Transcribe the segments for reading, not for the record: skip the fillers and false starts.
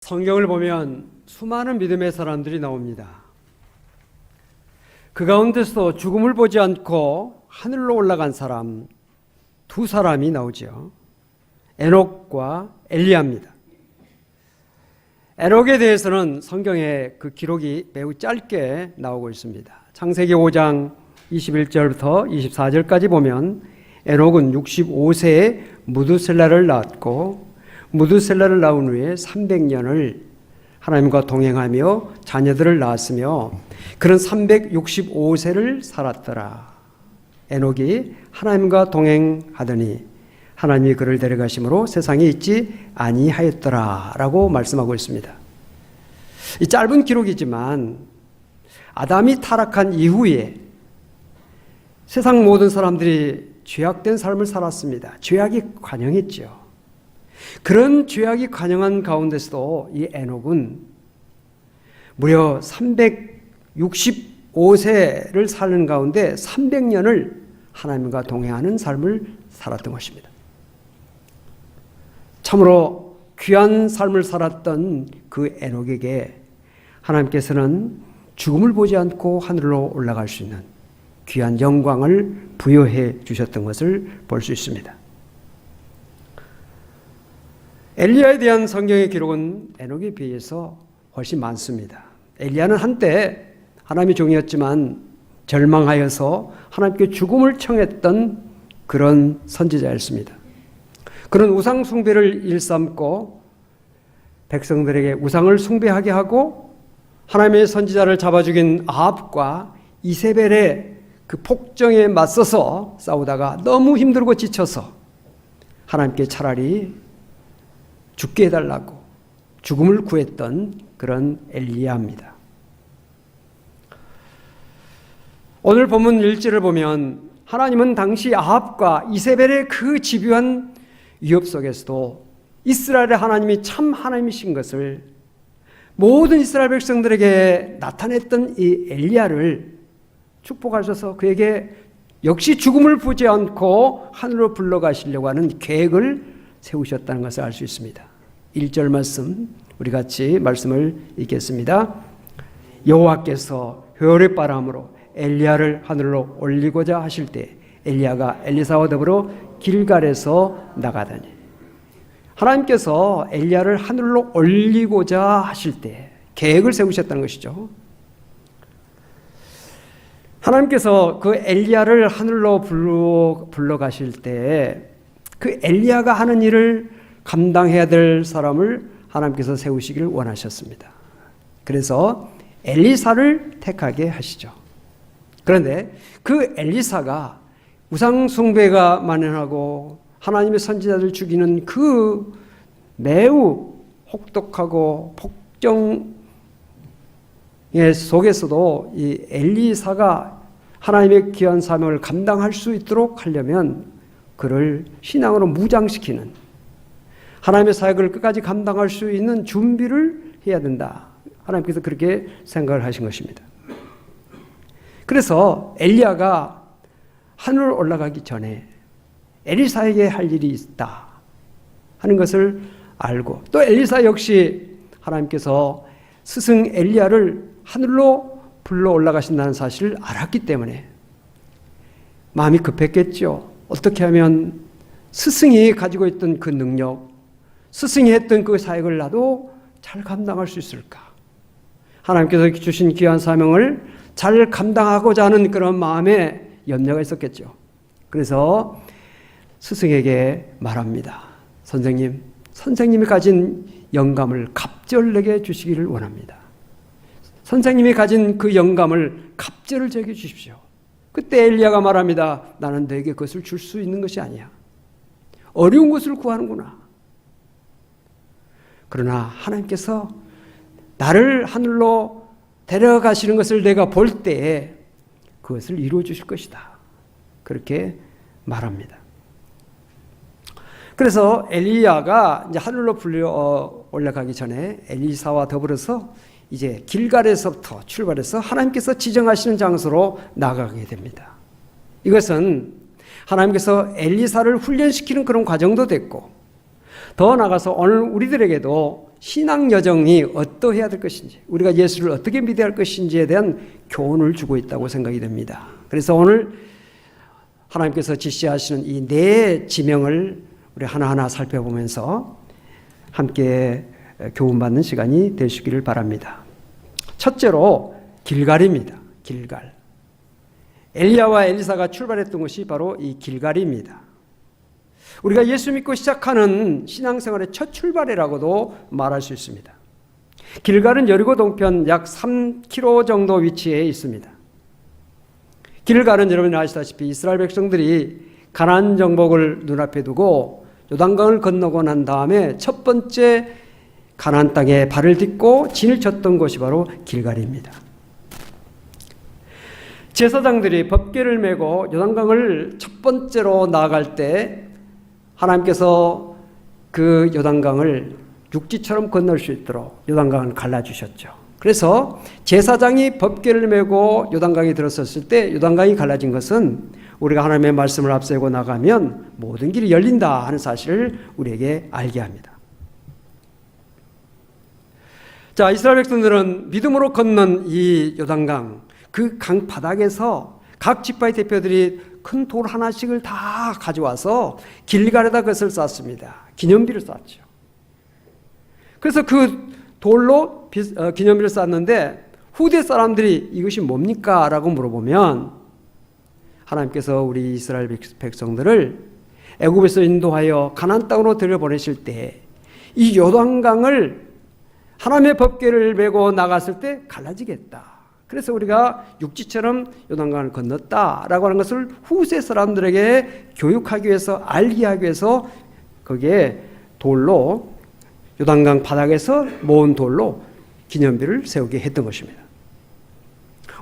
성경을 보면 수많은 믿음의 사람들이 나옵니다. 그 가운데서 죽음을 보지 않고 하늘로 올라간 사람 두 사람이 나오죠. 에녹과 엘리야입니다. 에녹에 대해서는 성경에 그 기록이 매우 짧게 나오고 있습니다. 창세기 5장 21절부터 24절까지 보면 에녹은 65세에 무두셀라를 낳았고 무두셀라를 낳은 후에 300년을 하나님과 동행하며 자녀들을 낳았으며 그런 365세를 살았더라. 에녹이 하나님과 동행하더니 하나님이 그를 데려가심으로 세상에 있지 아니하였더라 라고 말씀하고 있습니다. 이 짧은 기록이지만 아담이 타락한 이후에 세상 모든 사람들이 죄악된 삶을 살았습니다. 죄악이 관영했죠. 그런 죄악이 관영한 가운데서도 이 에녹은 무려 365세를 사는 가운데 300년을 하나님과 동행하는 삶을 살았던 것입니다. 참으로 귀한 삶을 살았던 그 에녹에게 하나님께서는 죽음을 보지 않고 하늘로 올라갈 수 있는 귀한 영광을 부여해 주셨던 것을 볼 수 있습니다. 엘리야에 대한 성경의 기록은 에녹에 비해서 훨씬 많습니다. 엘리야는 한때 하나님의 종이었지만 절망하여서 하나님께 죽음을 청했던 그런 선지자였습니다. 그런 우상 숭배를 일삼고 백성들에게 우상을 숭배하게 하고 하나님의 선지자를 잡아 죽인 아합과 이세벨의 그 폭정에 맞서서 싸우다가 너무 힘들고 지쳐서 하나님께 차라리 죽게 해달라고 죽음을 구했던 그런 엘리야입니다. 오늘 본문 1절을 보면 하나님은 당시 아합과 이세벨의 그 집요한 위협 속에서도 이스라엘의 하나님이 참 하나님이신 것을 모든 이스라엘 백성들에게 나타냈던 이 엘리야를 축복하셔서 그에게 역시 죽음을 보지 않고 하늘로 불러가시려고 하는 계획을 세우셨다는 것을 알 수 있습니다. 1절 말씀 우리 같이 말씀을 읽겠습니다. 여호와께서 회오리 바람으로 엘리야를 하늘로 올리고자 하실 때 엘리야가 엘리사와 더불어 길갈에서 나가더니 하나님께서 엘리야를 하늘로 올리고자 하실 때 계획을 세우셨다는 것이죠. 하나님께서 그 엘리야를 하늘로 불러가실 때 그 엘리야가 하는 일을 감당해야 될 사람을 하나님께서 세우시기를 원하셨습니다. 그래서 엘리사를 택하게 하시죠. 그런데 그 엘리사가 우상 숭배가 만연하고 하나님의 선지자들 죽이는 그 매우 혹독하고 폭정의 속에서도 이 엘리사가 하나님의 귀한 사명을 감당할 수 있도록 하려면 그를 신앙으로 무장시키는 하나님의 사역을 끝까지 감당할 수 있는 준비를 해야 된다. 하나님께서 그렇게 생각을 하신 것입니다. 그래서 엘리야가 하늘 올라가기 전에 엘리사에게 할 일이 있다 하는 것을 알고 또 엘리사 역시 하나님께서 스승 엘리야를 하늘로 불러 올라가신다는 사실을 알았기 때문에 마음이 급했겠죠. 어떻게 하면 스승이 가지고 있던 그 능력, 스승이 했던 그 사역을 나도 잘 감당할 수 있을까? 하나님께서 주신 귀한 사명을 잘 감당하고자 하는 그런 마음에 염려가 있었겠죠. 그래서 스승에게 말합니다. 선생님이 가진 영감을 갑절내게 주시기를 원합니다. 선생님이 가진 그 영감을 갑절을 저에게 주십시오. 그때 엘리야가 말합니다. 나는 너에게 그것을 줄 수 있는 것이 아니야. 어려운 것을 구하는구나. 그러나 하나님께서 나를 하늘로 데려가시는 것을 내가 볼 때에 그것을 이루어 주실 것이다. 그렇게 말합니다. 그래서 엘리야가 이제 하늘로 올라가기 전에 엘리사와 더불어서 이제 길갈에서부터 출발해서 하나님께서 지정하시는 장소로 나가게 됩니다. 이것은 하나님께서 엘리사를 훈련시키는 그런 과정도 됐고 더 나아가서 오늘 우리들에게도 신앙 여정이 어떠해야 될 것인지, 우리가 예수를 어떻게 믿어야 할 것인지에 대한 교훈을 주고 있다고 생각이 됩니다. 그래서 오늘 하나님께서 지시하시는 이 네 지명을 우리 하나하나 살펴보면서 함께 교훈받는 시간이 되시기를 바랍니다. 첫째로 길갈입니다. 길갈. 엘리야와 엘리사가 출발했던 것이 바로 이 길갈입니다. 우리가 예수 믿고 시작하는 신앙생활의 첫 출발이라고도 말할 수 있습니다. 길갈은 여리고 동편 약 3km 정도 위치에 있습니다. 길갈은 여러분이 아시다시피 이스라엘 백성들이 가나안 정복을 눈앞에 두고 요단강을 건너고 난 다음에 첫 번째 가나안 땅에 발을 딛고 진을 쳤던 곳이 바로 길갈입니다. 제사장들이 법궤를 메고 요단강을 첫 번째로 나아갈 때 하나님께서 그 요단강을 육지처럼 건널 수 있도록 요단강을 갈라주셨죠. 그래서 제사장이 법궤를 메고 요단강에 들어섰을 때 요단강이 갈라진 것은 우리가 하나님의 말씀을 앞세우고 나가면 모든 길이 열린다 하는 사실을 우리에게 알게 합니다. 자, 이스라엘 백성들은 믿음으로 건넌 이 요단강, 그 강 바닥에서 각 지파의 대표들이 큰 돌 하나씩을 다 가져와서 길갈에다 그것을 쌓습니다. 기념비를 쌓죠. 그래서 그 돌로 기념비를 쌓는데 후대 사람들이 이것이 뭡니까? 라고 물어보면 하나님께서 우리 이스라엘 백성들을 애굽에서 인도하여 가나안 땅으로 들여보내실 때 이 요단강을 하나님의 법궤를 메고 나갔을 때 갈라지겠다. 그래서 우리가 육지처럼 요단강을 건넜다라고 하는 것을 후세 사람들에게 교육하기 위해서, 알게 하기 위해서 거기에 돌로, 요단강 바닥에서 모은 돌로 기념비를 세우게 했던 것입니다.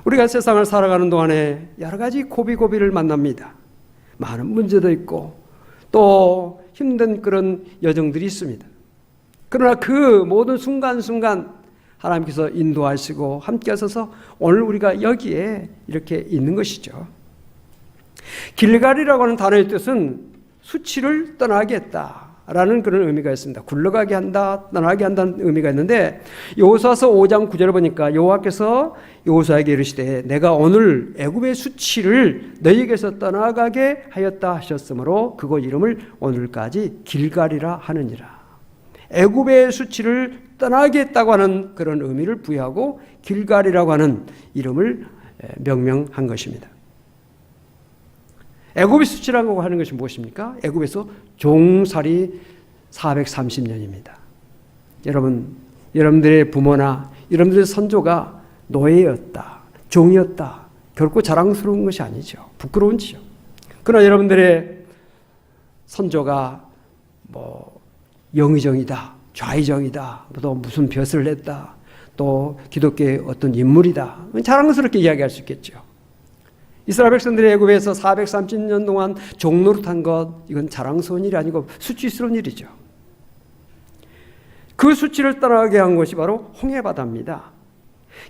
우리가 세상을 살아가는 동안에 여러 가지 고비고비를 만납니다. 많은 문제도 있고 또 힘든 그런 여정들이 있습니다. 그러나 그 모든 순간순간 하나님께서 인도하시고 함께 하셔서 오늘 우리가 여기에 이렇게 있는 것이죠. 길갈이라고 하는 단어의 뜻은 수치를 떠나게 했다라는 그런 의미가 있습니다. 굴러가게 한다, 떠나게 한다는 의미가 있는데 여호수아서 5장 9절을 보니까 여호와께서 여호수아에게 이르시되 내가 오늘 애굽의 수치를 너희에게서 떠나가게 하였다 하셨으므로 그곳 이름을 오늘까지 길갈이라 하느니라. 애굽의 수치를 떠나게 했다고 하는 그런 의미를 부여하고 길갈이라고 하는 이름을 명명한 것입니다. 애굽의 수치라고 하는 것이 무엇입니까? 애굽에서 종살이 430년입니다. 여러분들의 부모나 여러분들의 선조가 노예였다, 종이었다. 결코 자랑스러운 것이 아니죠. 부끄러운 지요. 그러나 여러분들의 선조가 영의정이다, 좌의정이다, 또 무슨 벼슬을 했다, 또 기독교의 어떤 인물이다, 자랑스럽게 이야기할 수 있겠죠. 이스라엘 백성들이 애굽에서 430년 동안 종노릇한 것, 이건 자랑스러운 일이 아니고 수치스러운 일이죠. 그 수치를 떠나게 한 것이 바로 홍해바다입니다.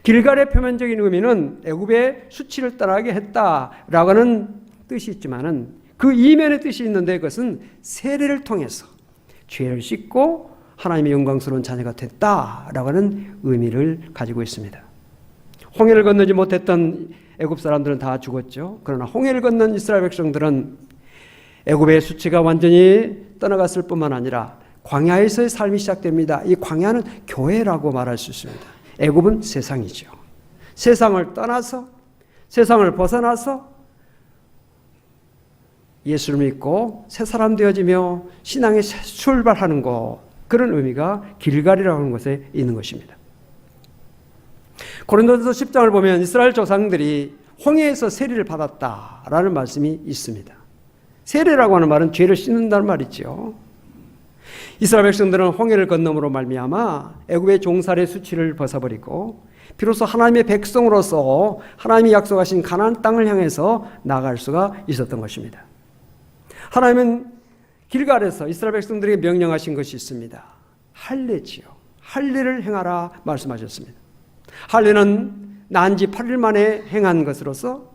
길갈의 표면적인 의미는 애굽의 수치를 떠나게 했다라고 하는 뜻이 있지만은 그 이면의 뜻이 있는데 그것은 세례를 통해서 죄를 씻고 하나님의 영광스러운 자녀가 됐다라고 하는 의미를 가지고 있습니다. 홍해를 건너지 못했던 애굽 사람들은 다 죽었죠. 그러나 홍해를 건넌 이스라엘 백성들은 애굽의 수치가 완전히 떠나갔을 뿐만 아니라 광야에서의 삶이 시작됩니다. 이 광야는 교회라고 말할 수 있습니다. 애굽은 세상이죠. 세상을 떠나서, 세상을 벗어나서 예수를 믿고 새 사람 되어지며 신앙에 출발하는 것, 그런 의미가 길갈이라고 하는 것에 있는 것입니다. 고린도전서 10장을 보면 이스라엘 조상들이 홍해에서 세례를 받았다라는 말씀이 있습니다. 세례라고 하는 말은 죄를 씻는다는 말이죠. 이스라엘 백성들은 홍해를 건너므로 말미암아 애굽의 종살의 수치를 벗어버리고 비로소 하나님의 백성으로서 하나님이 약속하신 가나안 땅을 향해서 나아갈 수가 있었던 것입니다. 하나님은 길갈에서 이스라엘 백성들에게 명령하신 것이 있습니다. 할례지요. 할례를 행하라 말씀하셨습니다. 할례는 난지 8일 만에 행한 것으로서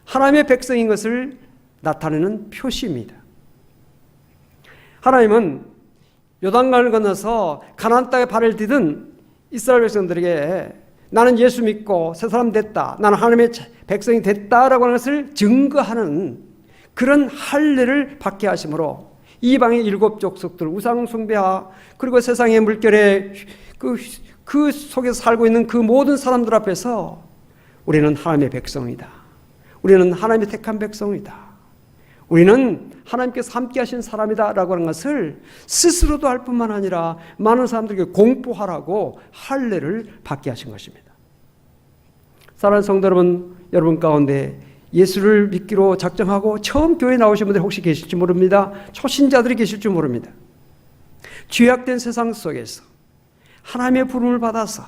하나님의 백성인 것을 나타내는 표시입니다. 하나님은 요단강을 건너서 가나안 땅에 발을 디딘 이스라엘 백성들에게 나는 예수 믿고 새 사람 됐다, 나는 하나님의 백성이 됐다라고 하는 것을 증거하는 그런 할례를 받게 하심으로 이방의 7 족속들 우상 숭배하 그리고 세상의 물결에 그 속에서 살고 있는 그 모든 사람들 앞에서 우리는 하나님의 백성이다, 우리는 하나님의 택한 백성이다, 우리는 하나님께서 함께 하신 사람이다 라고 하는 것을 스스로도 할 뿐만 아니라 많은 사람들에게 공포하라고 할례를 받게 하신 것입니다. 사랑하는 성도 여러분, 여러분 가운데 예수를 믿기로 작정하고 처음 교회에 나오신 분들 혹시 계실지 모릅니다. 초신자들이 계실지 모릅니다. 죄악된 세상 속에서 하나님의 부름을 받아서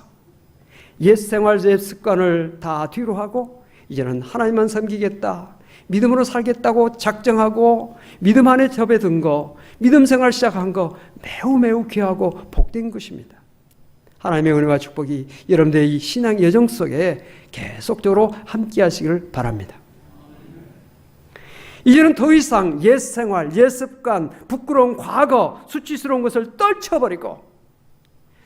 옛 생활, 옛 습관을 다 뒤로 하고 이제는 하나님만 섬기겠다, 믿음으로 살겠다고 작정하고 믿음 안에 접어든 거, 믿음 생활 시작한 거 매우 귀하고 복된 것입니다. 하나님의 은혜와 축복이 여러분들의 이 신앙 여정 속에 계속적으로 함께 하시기를 바랍니다. 이제는 더 이상 옛 생활, 옛 습관, 부끄러운 과거, 수치스러운 것을 떨쳐버리고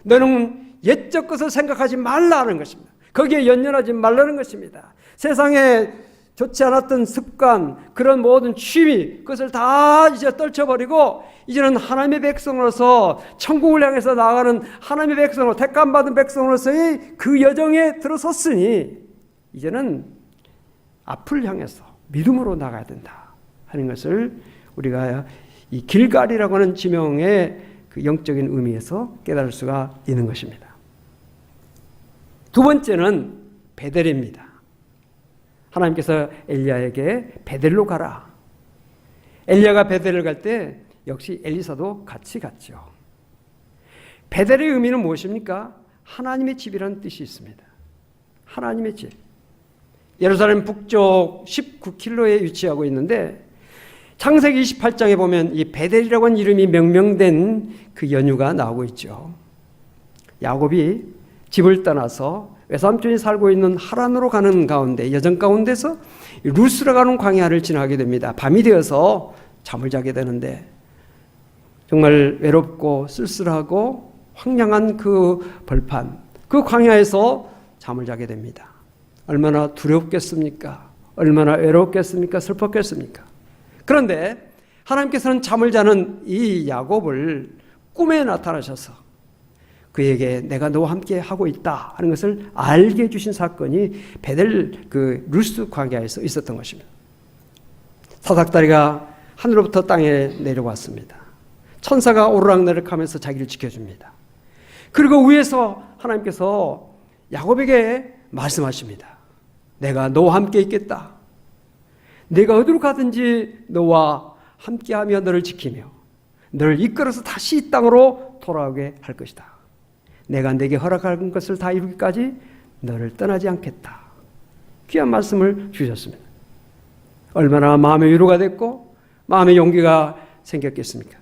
너는 옛적 것을 생각하지 말라는 것입니다. 거기에 연연하지 말라는 것입니다. 세상에 좋지 않았던 습관, 그런 모든 취미, 그것을 다 이제 떨쳐버리고 이제는 하나님의 백성으로서 천국을 향해서 나아가는 하나님의 백성으로 택감받은 백성으로서의 그 여정에 들어섰으니 이제는 앞을 향해서 믿음으로 나가야 된다 하는 것을 우리가 이 길갈이라고 하는 지명의 그 영적인 의미에서 깨달을 수가 있는 것입니다. 두 번째는 베델입니다. 하나님께서 엘리야에게 베델로 가라. 엘리야가 베델을 갈 때 역시 엘리사도 같이 갔죠. 베델의 의미는 무엇입니까? 하나님의 집이라는 뜻이 있습니다. 하나님의 집. 예루살렘 북쪽 19km에 위치하고 있는데 창세기 28장에 보면 이 베델이라고 하는 이름이 명명된 그 연유가 나오고 있죠. 야곱이 집을 떠나서 외삼촌이 살고 있는 하란으로 가는 가운데 여정 가운데서 루스라 가는 광야를 지나게 됩니다. 밤이 되어서 잠을 자게 되는데 정말 외롭고 쓸쓸하고 황량한 그 벌판, 그 광야에서 잠을 자게 됩니다. 얼마나 두렵겠습니까? 얼마나 외롭겠습니까? 슬펐겠습니까? 그런데 하나님께서는 잠을 자는 이 야곱을 꿈에 나타나셔서 그에게 내가 너와 함께 하고 있다 하는 것을 알게 해주신 사건이 베델 그 루스 광야에서 있었던 것입니다. 사닥다리가 하늘로부터 땅에 내려왔습니다. 천사가 오르락내락하면서 자기를 지켜줍니다. 그리고 위에서 하나님께서 야곱에게 말씀하십니다. 내가 너와 함께 있겠다. 내가 어디로 가든지 너와 함께하며 너를 지키며 너를 이끌어서 다시 이 땅으로 돌아오게 할 것이다. 내가 내게 허락한 것을 다 이루기까지 너를 떠나지 않겠다. 귀한 말씀을 주셨습니다. 얼마나 마음의 위로가 됐고 마음의 용기가 생겼겠습니까?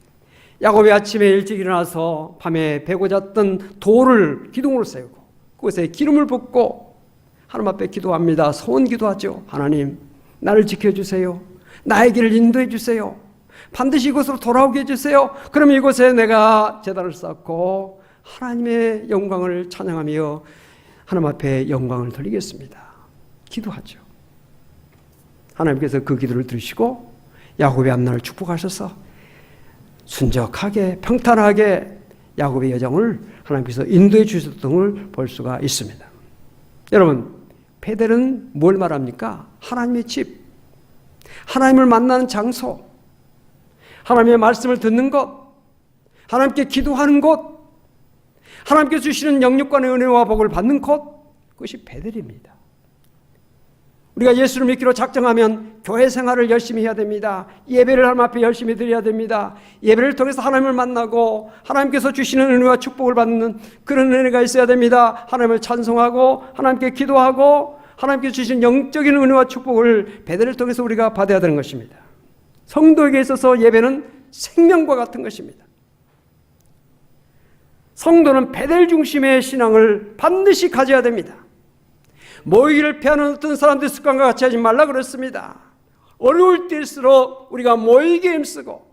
야곱이 아침에 일찍 일어나서 밤에 베고 잤던 돌을 기둥으로 세우고 그곳에 기름을 붓고 하나님 앞에 기도합니다. 소원 기도하죠. 하나님, 나를 지켜주세요. 나의 길을 인도해 주세요. 반드시 이곳으로 돌아오게 해주세요. 그러면 이곳에 내가 제단을 쌓고 하나님의 영광을 찬양하며 하나님 앞에 영광을 돌리겠습니다. 기도하죠. 하나님께서 그 기도를 들으시고 야곱의 앞날을 축복하셔서 순적하게 평탄하게 야곱의 여정을 하나님께서 인도해 주셨던 걸 볼 수가 있습니다. 여러분, 베델은 뭘 말합니까? 하나님의 집, 하나님을 만나는 장소, 하나님의 말씀을 듣는 것, 하나님께 기도하는 곳, 하나님께 주시는 영육간의 은혜와 복을 받는 곳, 그것이 베델입니다. 우리가 예수를 믿기로 작정하면 교회 생활을 열심히 해야 됩니다. 예배를 하나님 앞에 열심히 드려야 됩니다. 예배를 통해서 하나님을 만나고 하나님께서 주시는 은혜와 축복을 받는 그런 은혜가 있어야 됩니다. 하나님을 찬송하고 하나님께 기도하고 하나님께 주신 영적인 은혜와 축복을 베델을 통해서 우리가 받아야 되는 것입니다. 성도에게 있어서 예배는 생명과 같은 것입니다. 성도는 베델 중심의 신앙을 반드시 가져야 됩니다. 모이기를 피하는 어떤 사람들의 습관과 같이 하지 말라 그랬습니다. 어려울 때일수록 우리가 모이기에 힘쓰고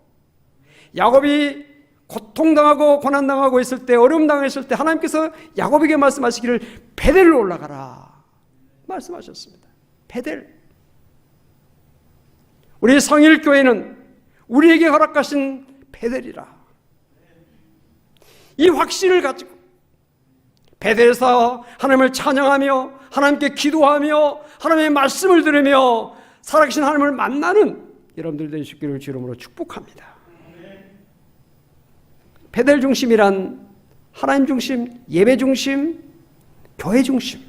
야곱이 고통당하고 고난당하고 있을 때, 어려움 당했을 때 하나님께서 야곱에게 말씀하시기를 베델로 올라가라 말씀하셨습니다. 베델. 우리 성일교회는 우리에게 허락하신 베델이라. 이 확신을 가지고 베델에서 하나님을 찬양하며 하나님께 기도하며 하나님의 말씀을 들으며 살아계신 하나님을 만나는 여러분들 되시기를 주름으로 축복합니다. 베델 중심이란 하나님 중심, 예배 중심, 교회 중심.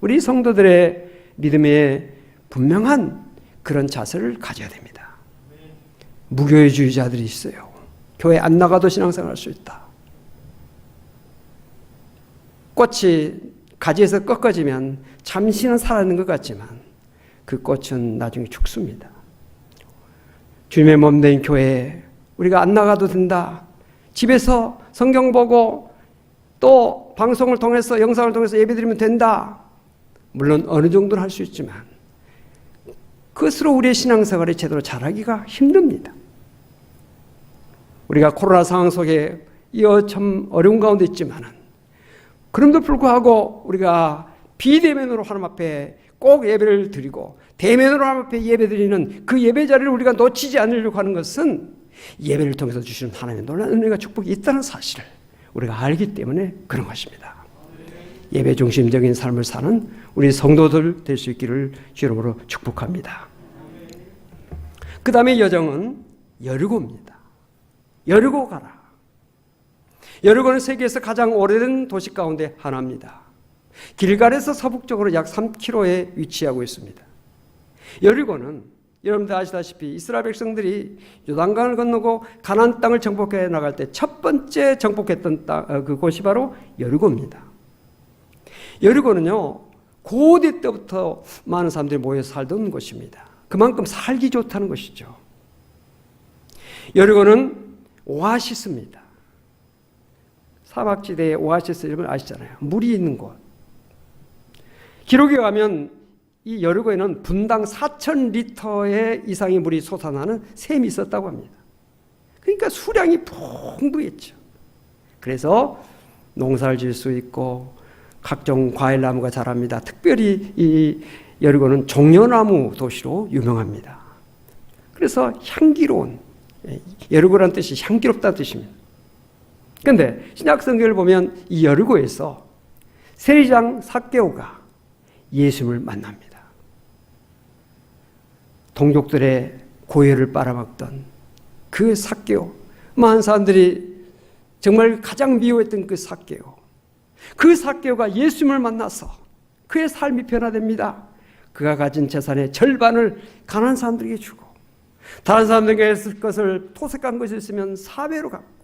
우리 성도들의 믿음에 분명한 그런 자세를 가져야 됩니다. 무교회주의자들이 있어요. 교회 안 나가도 신앙생활 할 수 있다. 꽃이 가지에서 꺾어지면 잠시는 살아있는 것 같지만 그 꽃은 나중에 죽습니다. 주님의 몸된 교회에 우리가 안 나가도 된다. 집에서 성경 보고 또 방송을 통해서 영상을 통해서 예배드리면 된다. 물론 어느 정도는 할 수 있지만 그것으로 우리의 신앙생활을 제대로 잘하기가 힘듭니다. 우리가 코로나 상황 속에 참 어려운 가운데 있지만은 그럼에도 불구하고 우리가 비대면으로 하나님 앞에 꼭 예배를 드리고 대면으로 하나님 앞에 예배 드리는 그 예배 자리를 우리가 놓치지 않으려고 하는 것은 예배를 통해서 주시는 하나님의 놀라운 은혜가 축복이 있다는 사실을 우리가 알기 때문에 그런 것입니다. 예배 중심적인 삶을 사는 우리 성도들 될 수 있기를 주름으로 축복합니다. 그 다음에 여정은 여리고입니다. 여리고 가라. 여리고는 세계에서 가장 오래된 도시 가운데 하나입니다. 길갈에서 서북쪽으로 약 3km에 위치하고 있습니다. 여리고는 여러분들 아시다시피 이스라엘 백성들이 요단강을 건너고 가나안 땅을 정복해 나갈 때 첫 번째 정복했던 그곳이 바로 여리고입니다. 여리고는요, 고대 때부터 많은 사람들이 모여 살던 곳입니다. 그만큼 살기 좋다는 것이죠. 여리고는 오아시스입니다. 사막지대의 오아시스 이런 걸 아시잖아요. 물이 있는 곳. 기록에 가면 이 여리고에는 분당 4,000리터의 이상의 물이 솟아나는 샘이 있었다고 합니다. 그러니까 수량이 풍부했죠. 그래서 농사를 지을 수 있고 각종 과일나무가 자랍니다. 특별히 이 여리고는 종려나무 도시로 유명합니다. 그래서 향기로운, 여리고라는 뜻이 향기롭다는 뜻입니다. 그런데 신약성경을 보면 이 여리고에서 세리장 삭개오가 예수님을 만납니다. 동족들의 고혈을 빨아먹던 그 삭개오, 많은 사람들이 정말 가장 미워했던 그 삭개오, 그 삭개오가 예수님을 만나서 그의 삶이 변화됩니다. 그가 가진 재산의 절반을 가난한 사람들에게 주고 다른 사람들에게 했을 것을 토색한 것이 있으면 4배로 갚고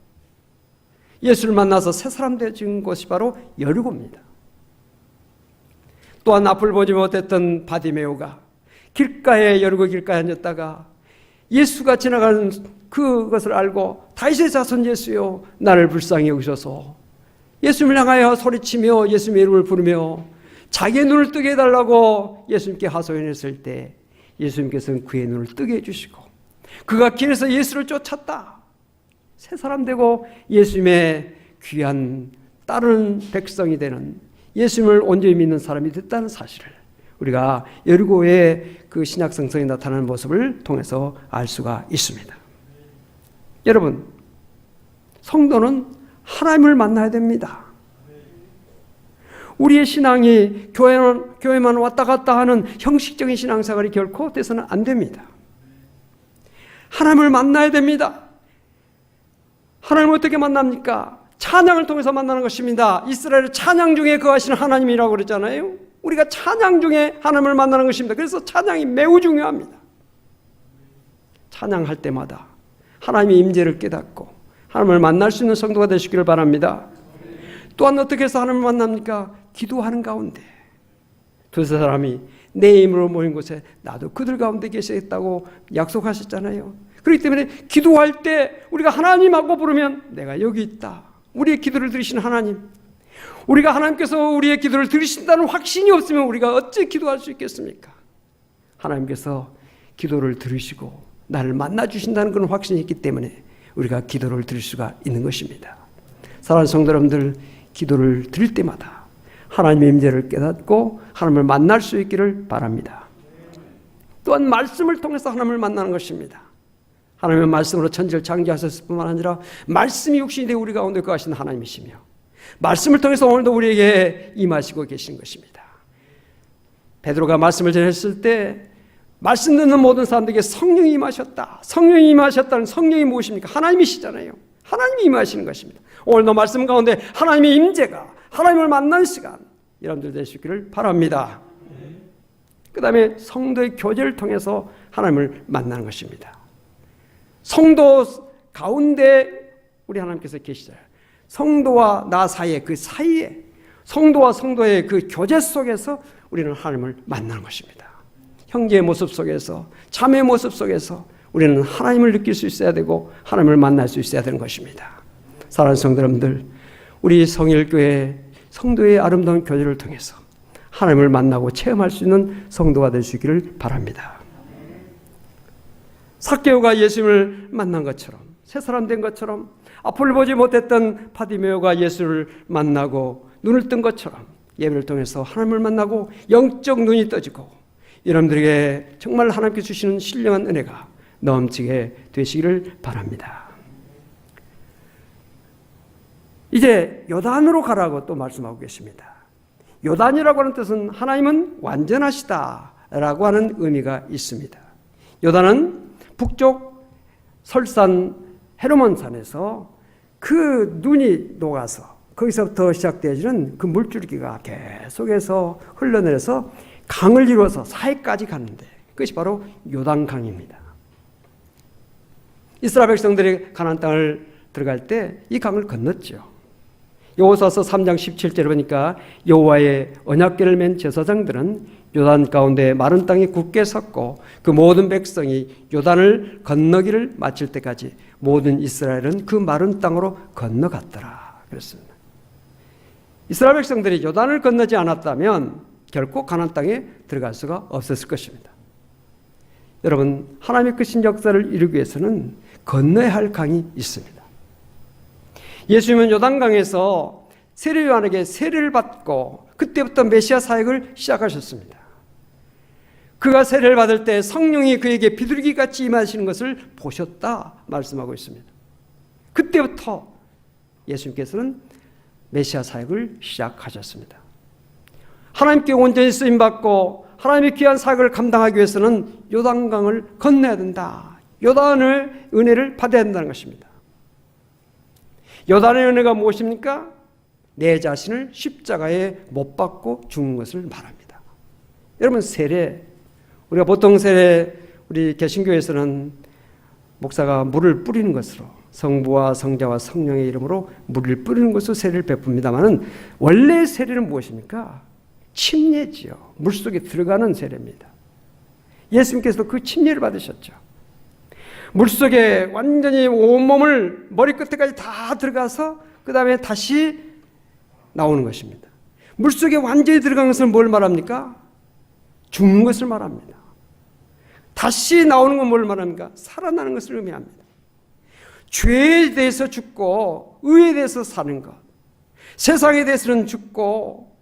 예수를 만나서 새 사람 되어진 곳이 바로 여리고입니다. 또한 앞을 보지 못했던 바디메오가 길가에 여리고 길가에 앉았다가 예수가 지나가는 그것을 알고 다윗의 자손 예수여 나를 불쌍히 여기소서 예수님을 향하여 소리치며 예수님의 이름을 부르며 자기의 눈을 뜨게 해달라고 예수님께 하소연했을 때 예수님께서는 그의 눈을 뜨게 해주시고 그가 길에서 예수를 쫓았다. 새 사람 되고 예수님의 귀한 따르는 백성이 되는 예수님을 온전히 믿는 사람이 됐다는 사실을 우리가 여리고의 그 신약 성성에 나타나는 모습을 통해서 알 수가 있습니다. 여러분, 성도는 하나님을 만나야 됩니다. 우리의 신앙이 교회만 왔다 갔다 하는 형식적인 신앙생활이 결코 돼서는 안 됩니다. 하나님을 만나야 됩니다. 하나님을 어떻게 만납니까? 찬양을 통해서 만나는 것입니다. 이스라엘의 찬양 중에 거하시는 하나님이라고 그랬잖아요. 우리가 찬양 중에 하나님을 만나는 것입니다. 그래서 찬양이 매우 중요합니다. 찬양할 때마다 하나님의 임재를 깨닫고 하나님을 만날 수 있는 성도가 되시기를 바랍니다. 또한 어떻게 해서 하나님을 만납니까? 기도하는 가운데 두세 사람이 내 이름으로 모인 곳에 나도 그들 가운데 계시겠다고 약속하셨잖아요. 그렇기 때문에 기도할 때 우리가 하나님하고 부르면 내가 여기 있다. 우리의 기도를 들으시는 하나님, 우리가 하나님께서 우리의 기도를 들으신다는 확신이 없으면 우리가 어찌 기도할 수 있겠습니까? 하나님께서 기도를 들으시고 나를 만나주신다는 그런 확신이 있기 때문에 우리가 기도를 드릴 수가 있는 것입니다. 사랑하는 성도 여러분들, 기도를 드릴 때마다 하나님의 임재를 깨닫고 하나님을 만날 수 있기를 바랍니다. 또한 말씀을 통해서 하나님을 만나는 것입니다. 하나님의 말씀으로 천지를 창조하셨을 뿐만 아니라 말씀이 육신이 되어 우리 가운데 거하신 하나님이시며 말씀을 통해서 오늘도 우리에게 임하시고 계신 것입니다. 베드로가 말씀을 전했을 때 말씀 듣는 모든 사람들에게 성령이 임하셨다. 성령이 임하셨다는 성령이 무엇입니까? 하나님이시잖아요. 하나님이 임하시는 것입니다. 오늘도 말씀 가운데 하나님의 임재가, 하나님을 만나는 시간 여러분들 될 수 있기를 바랍니다. 그 다음에 성도의 교제를 통해서 하나님을 만나는 것입니다. 성도 가운데 우리 하나님께서 계시잖아요. 성도와 나 사이에, 그 사이에, 성도와 성도의 그 교제 속에서 우리는 하나님을 만나는 것입니다. 형제의 모습 속에서, 자매의 모습 속에서 우리는 하나님을 느낄 수 있어야 되고 하나님을 만날 수 있어야 되는 것입니다. 사랑하는 성도 여러분들, 우리 성일교회 성도의 아름다운 교제를 통해서 하나님을 만나고 체험할 수 있는 성도가 될 수 있기를 바랍니다. 삭개오가 예수님을 만난 것처럼, 새 사람 된 것처럼, 앞을 보지 못했던 바디메오가 예수를 만나고 눈을 뜬 것처럼 예배를 통해서 하나님을 만나고 영적 눈이 떠지고 여러분들에게 정말 하나님께 주시는 신령한 은혜가 넘치게 되시기를 바랍니다. 이제 요단으로 가라고 또 말씀하고 계십니다. 요단이라고 하는 뜻은 하나님은 완전하시다라고 하는 의미가 있습니다. 요단은 북쪽 설산 헤르몬산에서 그 눈이 녹아서 거기서부터 시작되어지는 그 물줄기가 계속해서 흘러내려서 강을 이루어서 사해까지 가는데 그것이 바로 요단강입니다. 이스라엘 백성들이 가나안 땅을 들어갈 때 이 강을 건넜죠. 여호수아서 3장 17절에 보니까 여호와의 언약궤를 맨 제사장들은 요단 가운데 마른 땅이 굳게 섰고 그 모든 백성이 요단을 건너기를 마칠 때까지 모든 이스라엘은 그 마른 땅으로 건너갔더라 그랬습니다. 이스라엘 백성들이 요단을 건너지 않았다면 결코 가나안 땅에 들어갈 수가 없었을 것입니다. 여러분, 하나님의 크신 역사를 이루기 위해서는 건너야 할 강이 있습니다. 예수님은 요단강에서 세례 요한에게 세례를 받고 그때부터 메시아 사역을 시작하셨습니다. 그가 세례를 받을 때 성령이 그에게 비둘기같이 임하시는 것을 보셨다 말씀하고 있습니다. 그때부터 예수님께서는 메시아 사역을 시작하셨습니다. 하나님께 온전히 쓰임받고 하나님의 귀한 사역을 감당하기 위해서는 요단강을 건너야 된다. 요단의 은혜를 받아야 된다는 것입니다. 요단의 은혜가 무엇입니까? 내 자신을 십자가에 못 박고 죽는 것을 말합니다. 여러분, 세례, 우리가 보통 세례, 우리 개신교에서는 목사가 물을 뿌리는 것으로 성부와 성자와 성령의 이름으로 물을 뿌리는 것으로 세례를 베풉니다만 원래 세례는 무엇입니까? 침례지요. 물속에 들어가는 세례입니다. 예수님께서도 그 침례를 받으셨죠. 물속에 완전히 온몸을 머리끝에까지 다 들어가서 그 다음에 다시 나오는 것입니다. 물속에 완전히 들어간 것을 뭘 말합니까? 죽는 것을 말합니다. 다시 나오는 건 뭘 말합니까? 살아나는 것을 의미합니다. 죄에 대해서 죽고 의에 대해서 사는 것, 세상에 대해서는 죽고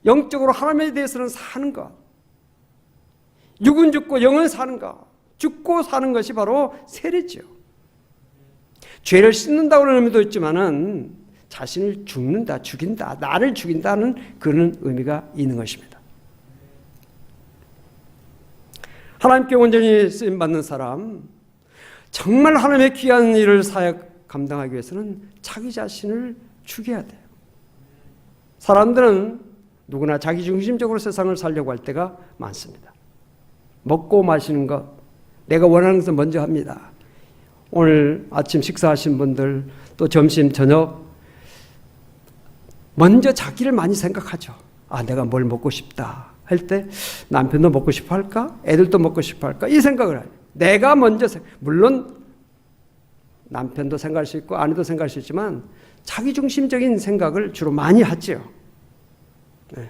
영적으로 하나님에 대해서는 사는 것, 육은 죽고 영은 사는 것, 죽고 사는 것이 바로 세례죠. 죄를 씻는다고 하는 의미도 있지만은 자신을 죽는다, 죽인다, 나를 죽인다는 그런 의미가 있는 것입니다. 하나님께 온전히 쓰임받는 사람, 정말 하나님의 귀한 일을 사역 감당하기 위해서는 자기 자신을 죽여야 돼요. 사람들은 누구나 자기중심적으로 세상을 살려고 할 때가 많습니다. 먹고 마시는 것, 내가 원하는 것을 먼저 합니다. 오늘 아침 식사하신 분들, 또 점심, 저녁 먼저 자기를 많이 생각하죠. 아, 내가 뭘 먹고 싶다 할 때 남편도 먹고 싶어 할까? 애들도 먹고 싶어 할까? 이 생각을 해요. 내가 먼저 물론 남편도 생각할 수 있고 아내도 생각할 수 있지만 자기중심적인 생각을 주로 많이 하죠. 네.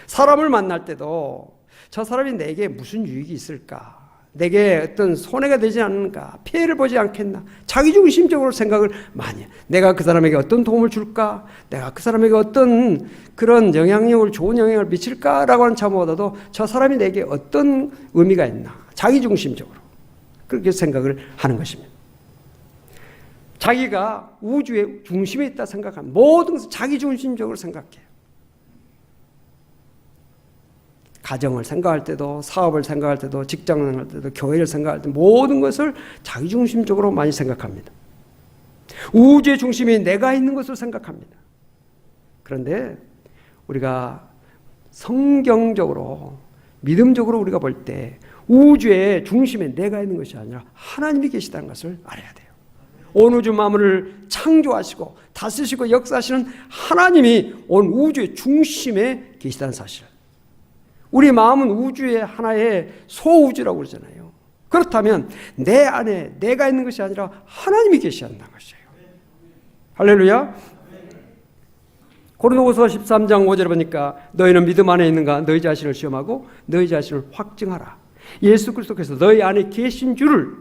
사람을 만날 때도 저 사람이 내게 무슨 유익이 있을까? 내게 어떤 손해가 되지 않는가, 피해를 보지 않겠나, 자기중심적으로 생각을 많이 해요. 내가 그 사람에게 어떤 도움을 줄까, 내가 그 사람에게 어떤 그런 영향력을, 좋은 영향을 미칠까라고 하는 차원보다도 저 사람이 내게 어떤 의미가 있나, 자기중심적으로 그렇게 생각을 하는 것입니다. 자기가 우주의 중심에 있다 생각하면 모든 것을 자기중심적으로 생각해요. 가정을 생각할 때도, 사업을 생각할 때도, 직장을 할 때도, 교회를 생각할 때 모든 것을 자기중심적으로 많이 생각합니다. 우주의 중심이 내가 있는 것으로 생각합니다. 그런데 우리가 성경적으로, 믿음적으로 우리가 볼 때 우주의 중심에 내가 있는 것이 아니라 하나님이 계시다는 것을 알아야 돼요. 온 우주 만물을 창조하시고 다스리시고 역사하시는 하나님이 온 우주의 중심에 계시다는 사실. 우리 마음은 우주의 하나의 소우주라고 그러잖아요. 그렇다면 내 안에 내가 있는 것이 아니라 하나님이 계시다는 것이에요. 할렐루야. 고린도후서 13장 5절에 보니까 너희는 믿음 안에 있는가 너희 자신을 시험하고 너희 자신을 확증하라. 예수 그리스도께서 너희 안에 계신 줄을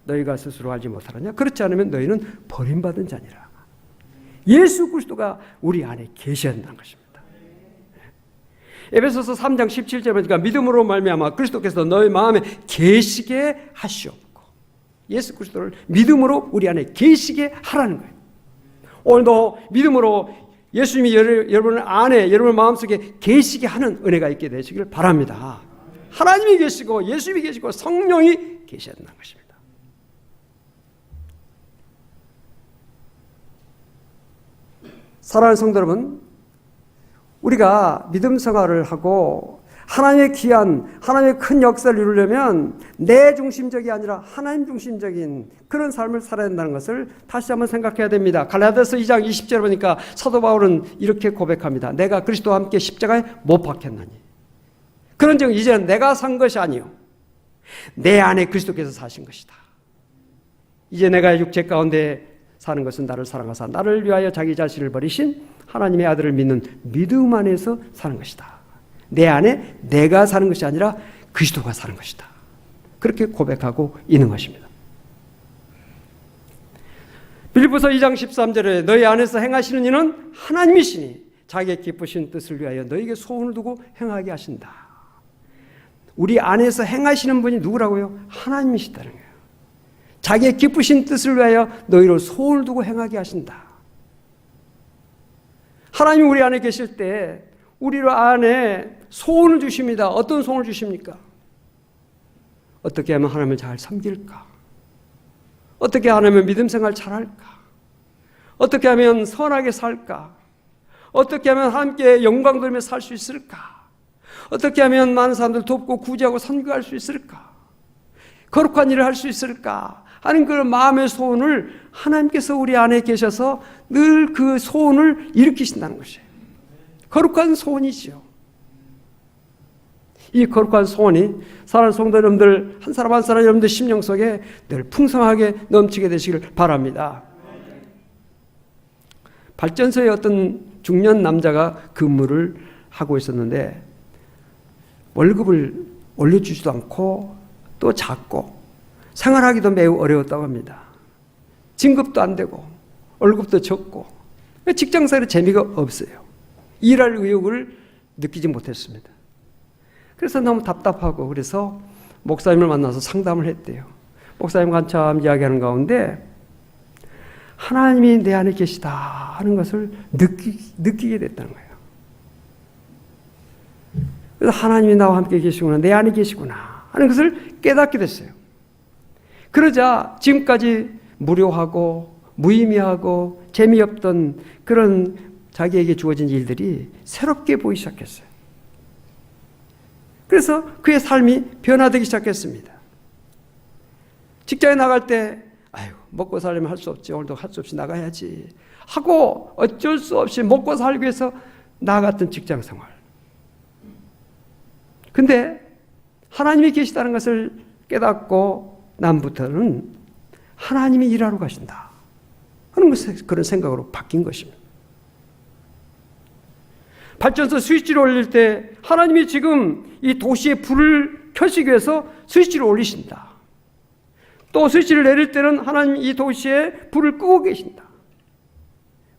너희가 스스로 알지 못하느냐? 그렇지 않으면 너희는 버림받은 자니라. 예수 그리스도가 우리 안에 계셔야 한다는 것입니다. 에베소서 3장 17절에 보니까 믿음으로 말미암아 그리스도께서 너희 마음에 계시게 하시옵고, 예수 그리스도를 믿음으로 우리 안에 계시게 하라는 거예요. 오늘도 믿음으로 예수님이 여러분 안에, 여러분 마음속에 계시게 하는 은혜가 있게 되시길 바랍니다. 하나님이 계시고 예수님이 계시고 성령이 계셔야 한다는 것입니다. 사랑하는 성도 여러분, 우리가 믿음 생활을 하고 하나님의 귀한, 하나님의 큰 역사를 이루려면 내 중심적이 아니라 하나님 중심적인 그런 삶을 살아야 된다는 것을 다시 한번 생각해야 됩니다. 갈라디아서 2장 20절에 보니까 사도 바울은 이렇게 고백합니다. 내가 그리스도와 함께 십자가에 못 박혔나니. 그런즉 이제는 내가 산 것이 아니요 내 안에 그리스도께서 사신 것이다. 이제 내가 육체 가운데 사는 것은 나를 사랑하사 나를 위하여 자기 자신을 버리신 하나님의 아들을 믿는 믿음 안에서 사는 것이다. 내 안에 내가 사는 것이 아니라 그리스도가 사는 것이다. 그렇게 고백하고 있는 것입니다. 빌립보서 2장 13절에 너희 안에서 행하시는 이는 하나님이시니 자기의 기쁘신 뜻을 위하여 너희에게 소원을 두고 행하게 하신다. 우리 안에서 행하시는 분이 누구라고요? 하나님이시다는 거예요. 자기의 기쁘신 뜻을 위하여 너희로 소원을 두고 행하게 하신다. 하나님이 우리 안에 계실 때 우리 안에 소원을 주십니다. 어떤 소원을 주십니까? 어떻게 하면 하나님을 잘 섬길까? 어떻게 하면 믿음 생활 잘할까? 어떻게 하면 선하게 살까? 어떻게 하면 함께 영광 돌며 살 수 있을까? 어떻게 하면 많은 사람들 돕고 구제하고 선교할 수 있을까? 거룩한 일을 할 수 있을까? 하는 그런 마음의 소원을 하나님께서 우리 안에 계셔서 늘 그 소원을 일으키신다는 것이에요. 거룩한 소원이지요. 이 거룩한 소원이 사랑하는 성도 여러분들 한 사람 한 사람 여러분들 심령 속에 늘 풍성하게 넘치게 되시길 바랍니다. 발전소에 어떤 중년 남자가 근무를 하고 있었는데 월급을 올려주지도 않고 또 작고 생활하기도 매우 어려웠다고 합니다. 진급도 안 되고 월급도 적고 직장생활에 재미가 없어요. 일할 의욕을 느끼지 못했습니다. 그래서 너무 답답하고 그래서 목사님을 만나서 상담을 했대요. 목사님과 한참 이야기하는 가운데 하나님이 내 안에 계시다 하는 것을 느끼게 됐다는 거예요. 그래서 하나님이 나와 함께 계시구나, 내 안에 계시구나 하는 것을 깨닫게 됐어요. 그러자 지금까지 무료하고 무의미하고 재미없던 그런 자기에게 주어진 일들이 새롭게 보이기 시작했어요. 그래서 그의 삶이 변화되기 시작했습니다. 직장에 나갈 때 아유 먹고 살려면 할 수 없지, 오늘도 할 수 없이 나가야지 하고 어쩔 수 없이 먹고 살기 위해서 나갔던 직장 생활. 근데 하나님이 계시다는 것을 깨닫고 남부터는 하나님이 일하러 가신다 하는 것에 그런 생각으로 바뀐 것입니다. 발전소 스위치를 올릴 때 하나님이 지금 이 도시에 불을 켜시기 위해서 스위치를 올리신다. 또 스위치를 내릴 때는 하나님 이 도시에 불을 끄고 계신다.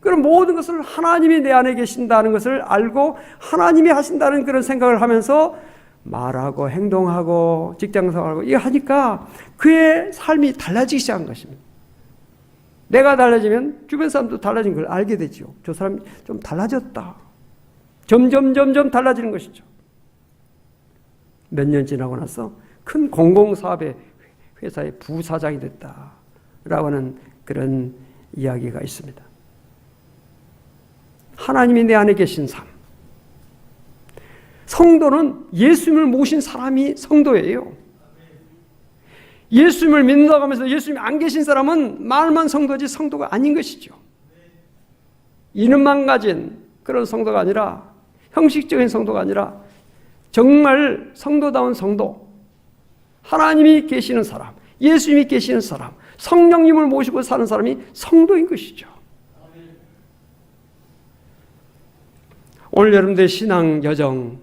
그런 모든 것을 하나님이 내 안에 계신다는 것을 알고 하나님이 하신다는 그런 생각을 하면서 말하고 행동하고 직장생활하고 이거 하니까 그의 삶이 달라지기 시작한 것입니다. 내가 달라지면 주변 사람도 달라진 걸 알게 되죠. 저 사람이 좀 달라졌다. 점점 달라지는 것이죠. 몇 년 지나고 나서 큰 공공사업의 회사의 부사장이 됐다라고 하는 그런 이야기가 있습니다. 하나님이 내 안에 계신 삶. 성도는 예수님을 모신 사람이 성도예요. 예수님을 믿는다고 하면서 예수님이 안 계신 사람은 말만 성도지 성도가 아닌 것이죠. 이름만 가진 그런 성도가 아니라 형식적인 성도가 아니라 정말 성도다운 성도, 하나님이 계시는 사람, 예수님이 계시는 사람, 성령님을 모시고 사는 사람이 성도인 것이죠. 오늘 여러분들의 신앙 여정,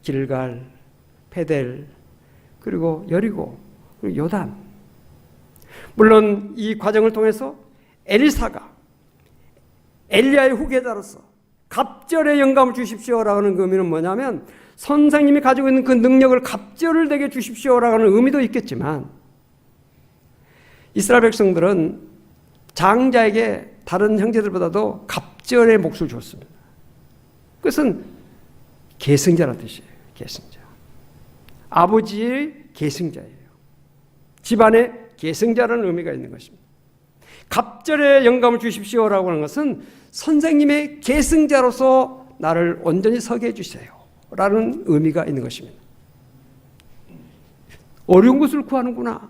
길갈, 베델, 그리고 여리고, 그리고 요단. 물론 이 과정을 통해서 엘리사가 엘리야의 후계자로서 갑절의 영감을 주십시오라고 하는 그 의미는 뭐냐면 선생님이 가지고 있는 그 능력을 갑절을 내게 주십시오라고 하는 의미도 있겠지만 이스라엘 백성들은 장자에게 다른 형제들보다도 갑절의 몫을 줬습니다. 그것은 계승자라는 뜻이에요. 계승자. 아버지의 계승자예요. 집안의 계승자라는 의미가 있는 것입니다. 갑절의 영감을 주십시오라고 하는 것은 선생님의 계승자로서 나를 온전히 서게 해주세요 라는 의미가 있는 것입니다. 어려운 것을 구하는구나.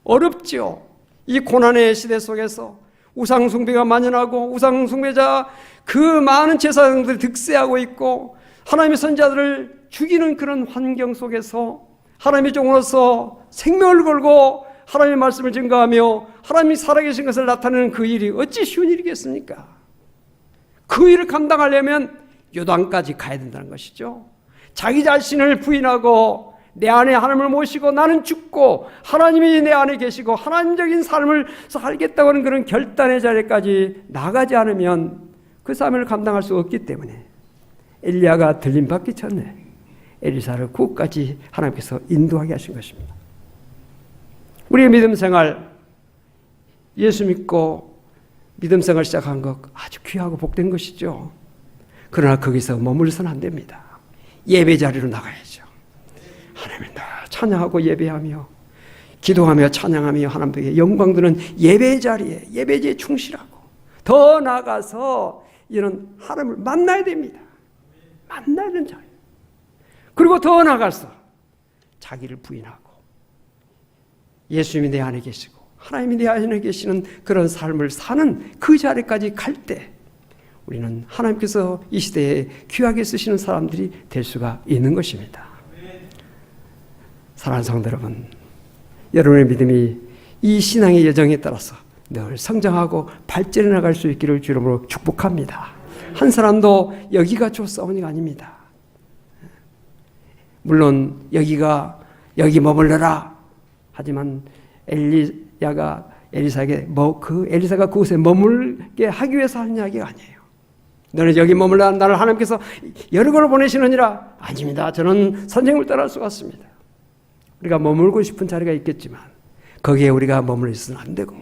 어렵죠. 이 고난의 시대 속에서 우상숭배가 만연하고 우상숭배자 그 많은 제사장들이 득세하고 있고 하나님의 선지자들을 죽이는 그런 환경 속에서 하나님의 종으로서 생명을 걸고 하나님의 말씀을 증거하며 하나님이 살아계신 것을 나타내는 그 일이 어찌 쉬운 일이겠습니까? 그 일을 감당하려면 요단까지 가야 된다는 것이죠. 자기 자신을 부인하고 내 안에 하나님을 모시고 나는 죽고 하나님이 내 안에 계시고 하나님적인 삶을 살겠다고 하는 그런 결단의 자리까지 나가지 않으면 그 삶을 감당할 수 없기 때문에 엘리야가 들림받기 전에 엘리사를 구까지 하나님께서 인도하게 하신 것입니다. 우리의 믿음 생활, 예수 믿고 믿음 생활 시작한 것 아주 귀하고 복된 것이죠. 그러나 거기서 머물러서는 안 됩니다. 예배 자리로 나가야죠. 하나님을 늘 찬양하고 예배하며 기도하며 찬양하며 하나님께 영광 드는 예배 자리에 예배지에 충실하고 더 나아가서 이런 하나님을 만나야 됩니다. 만나야 되는 자리. 그리고 더 나아가서 자기를 부인하고 예수님이 내 안에 계시고 하나님이 내 안에 계시는 그런 삶을 사는 그 자리까지 갈 때 우리는 하나님께서 이 시대에 귀하게 쓰시는 사람들이 될 수가 있는 것입니다. 사랑하는 성도 여러분, 여러분의 믿음이 이 신앙의 여정에 따라서 늘 성장하고 발전해 나갈 수 있기를 주 이름으로 축복합니다. 한 사람도 여기가 좋사오니가 아닙니다. 물론 여기 머물러라 하지만 엘리야가 엘리사에게 엘리사가 그곳에 머물게 하기 위해서 하는 이야기가 아니에요. 너는 여기 머물라 나를 하나님께서 여러 곳을 보내시느니라. 아닙니다. 저는 선생님을 따라할 수가 없습니다. 우리가 머물고 싶은 자리가 있겠지만 거기에 우리가 머물러 있어서는 안 되고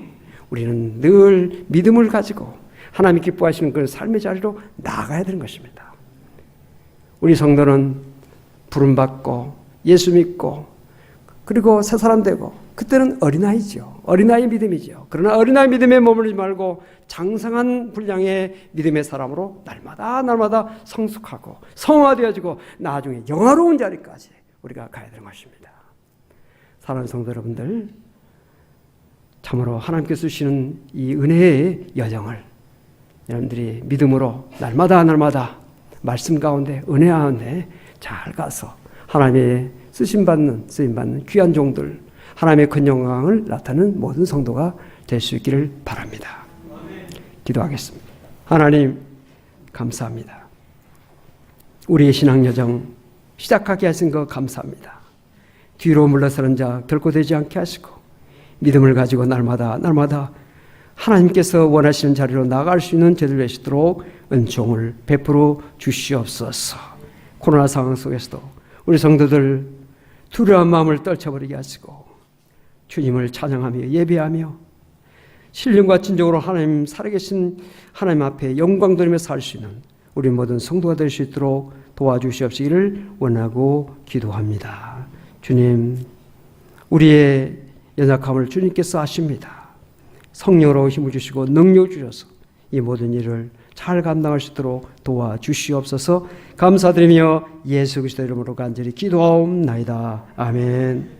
우리는 늘 믿음을 가지고 하나님이 기뻐하시는 그 삶의 자리로 나아가야 되는 것입니다. 우리 성도는 부름받고 예수 믿고 그리고 새 사람 되고 그때는 어린아이죠. 어린아이 믿음이죠. 그러나 어린아이 믿음에 머물지 말고 장성한 분량의 믿음의 사람으로 날마다 성숙하고 성화되어지고 나중에 영화로운 자리까지 우리가 가야 되는 것입니다. 사랑하는 성도 여러분들, 참으로 하나님께서 주시는 이 은혜의 여정을 여러분들이 믿음으로 날마다 말씀 가운데 은혜 가운데 잘 가서 하나님의 쓰임받는 귀한 종들, 하나님의 큰 영광을 나타내는 모든 성도가 될 수 있기를 바랍니다. 기도하겠습니다. 하나님 우리의 신앙 여정 시작하게 하신 것 감사합니다. 뒤로 물러서는 자 결코 되지 않게 하시고 믿음을 가지고 날마다 하나님께서 원하시는 자리로 나아갈 수 있는 저희들 되시도록 은총을 베풀어 주시옵소서. 코로나 상황 속에서도 우리 성도들 두려운 마음을 떨쳐버리게 하시고 주님을 찬양하며 예배하며 신령과 진정으로 하나님 살아계신 하나님 앞에 영광 돌리며 살 수 있는 우리 모든 성도가 될 수 있도록 도와주시옵시기를 원하고 기도합니다. 주님, 우리의 연약함을 주님께서 아십니다. 성령으로 힘을 주시고 능력 주셔서 이 모든 일을 잘 감당할 수 있도록 도와주시옵소서. 감사드리며 예수 그리스도 이름으로 간절히 기도하옵나이다. 아멘.